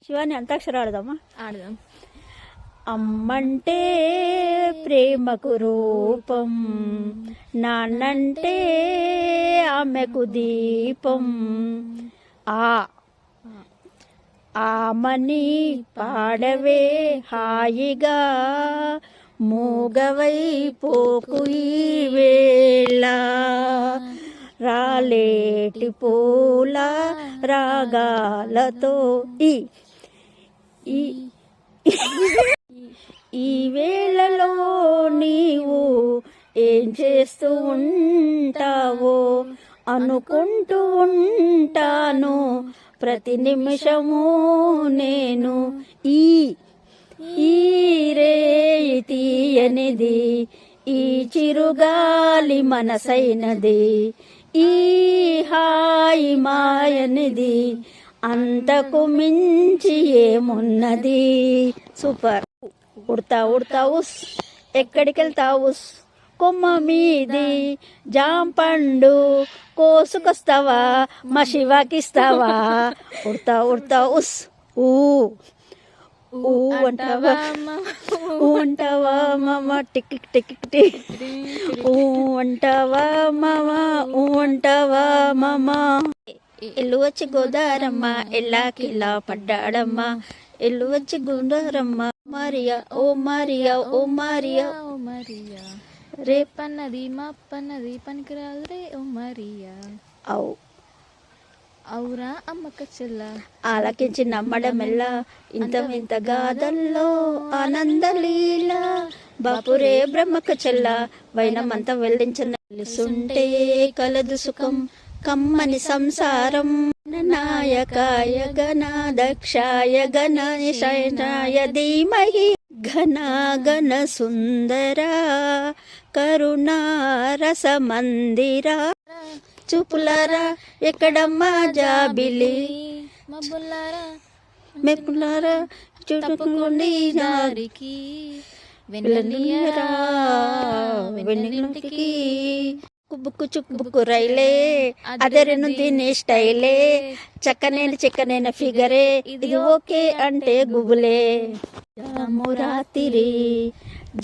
శివాని అంతాక్షరి ఆడదామా? ఆడదాం. అమ్మంటే ప్రేమకు రూపం, నాన్నంటే ఆమెకు దీపం. ఆమని పాడవే హాయిగా, మూగవై పోకు ఈ వేళ. రాలేటి పూల రాగాలతో ఈ వేళలో నీవు ఏం చేస్తూ ఉంటావో అనుకుంటూ ఉంటాను ప్రతి నిమిషము నేను. ఈ రేయి తీయనిది, ఈ చిరుగాలి మనసైనది, ఈ హాయి మాయనిది, అంతకు మించి ఏమున్నది. సూపర్. ఉడతా ఉడతావు, ఎక్కడికి వెళ్తావు? కొమ్మ మీది జాంపండు కోసుకొస్తావా, మా శివాకిస్తావా? ఉడతా ఉడతా ఉస్ ఊ అంటావా, అంటావా మామ? టిక్ టిక్ టిక్ అంటావా మామ, అంటావా మామ? ఇల్లు వచ్చి గోదారమ్మ ఎల్లాకిలా పడ్డాడమ్మ, ఇల్లు వచ్చి గోదారమ్మ. మారియా ఓ మారియా ఓ మారియా ఓ మరియా, రేపన్నది మాపన్నది పనికిరాదు రే ఓ మరియా. అవురా అమ్మక చెల్ల, ఆలకించి నమ్మడమెల్ల ఇంత వింత గాథల్లో ఆనందలీల. బాపురే బ్రహ్మక చెల్ల, వైనమంతా వెల్లించనుంటే కలదు సుఖం, కమ్మని సంసారం. నాయకాయ గణాదక్షాయ గణేశాయ ధీమహి, ఘనాగణ సుందర కరుణారసమందిరా. చూపులారా ఎక్కడమ్మా జాబిలి, మెప్పులారా చుట్టుకుండి దారికి, వెన్నెలరా వెన్నెలకి. బుక్కు చుక్కు రైలే అదరెను తినే స్టైలే, చక్కనైన ఫిగరే, ఇది ఓకే అంటే గుబులే. జామురాతిరి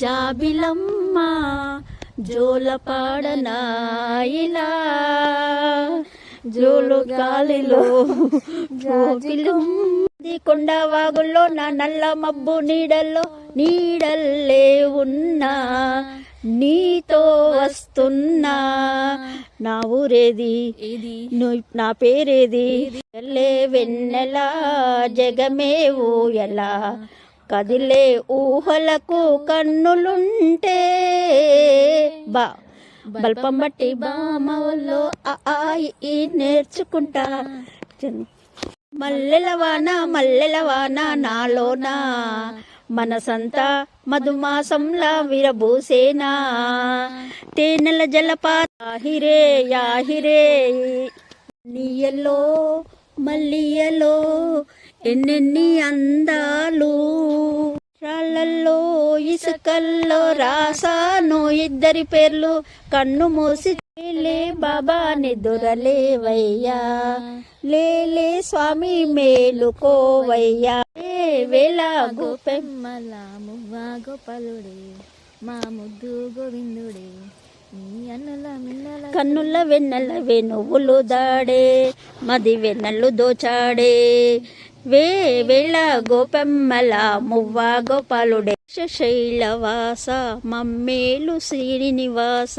జాబిలమ్మ జోల పాడనాయిలా, జోలు గాలిలో జోబిలు. కొండ వాగుల్లో నా నల్ల మబ్బు నీడల్లే ఉన్నా, నీతో వస్తున్నా. నా ఊరేది, నా పేరేది, వెన్నెలా జగమే ఊయలా. కదిలే ఊహలకు కన్నులుంటే, బల్పం బట్టి బామలో ఈ నేర్చుకుంటా. మల్లెలవాన నాలోనా, మనసంతా మధుమాసంలా విరబూసేనా. తేనెల జలపాత యాహిరే నీయలో మల్లియలో ఎన్నెన్ని అందాలు. రాళ్ళల్లో ఇసుకల్లో రాసాను ఇద్దరి పేర్లు, కన్ను మూసి లే బాబా నిదురలేవయ్యా, లేలే స్వామి మేలుకోవయ్యా. వేళ గోపెమ్మల మువ్వా గోపాలుడే, మా ముద్దు గోవిందుడే, కన్నుల వెన్నెల వెనువులు దాడే, మది వెన్నెల్లు దోచాడే. వేళ గోపెమ్మల మువ్వా గోపాలుడే, శైలవాస మమ్మేలు శ్రీనివాస,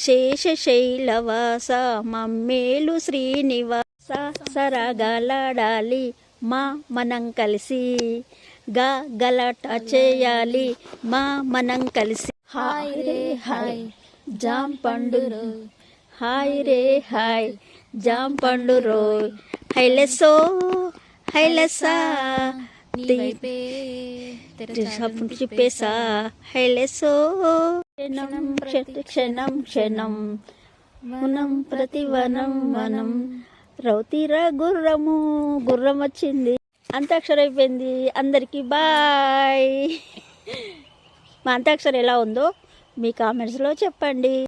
శేషశైలవాస మమ్మేలు శ్రీనివాస. సరగాలాడాలి మనం కలిసి, గలాట చేయాలి మనం కలిసి. హాయ్ రే హాయ్ జాంపండు, హాయ్ రే హాయ్ జాంపండు రోయ్. హైలెసో హైలెసా చెప్పేసా హైలెసో. క్షణం క్షణం వనం ప్రతివనం వనం. రౌతీరా గుర్రం వచ్చింది. అంతాక్షరి అయిపోయింది. అందరికీ బాయ్. మా అంతాక్షరి ఎలా ఉందో మీ కామెంట్స్లో చెప్పండి.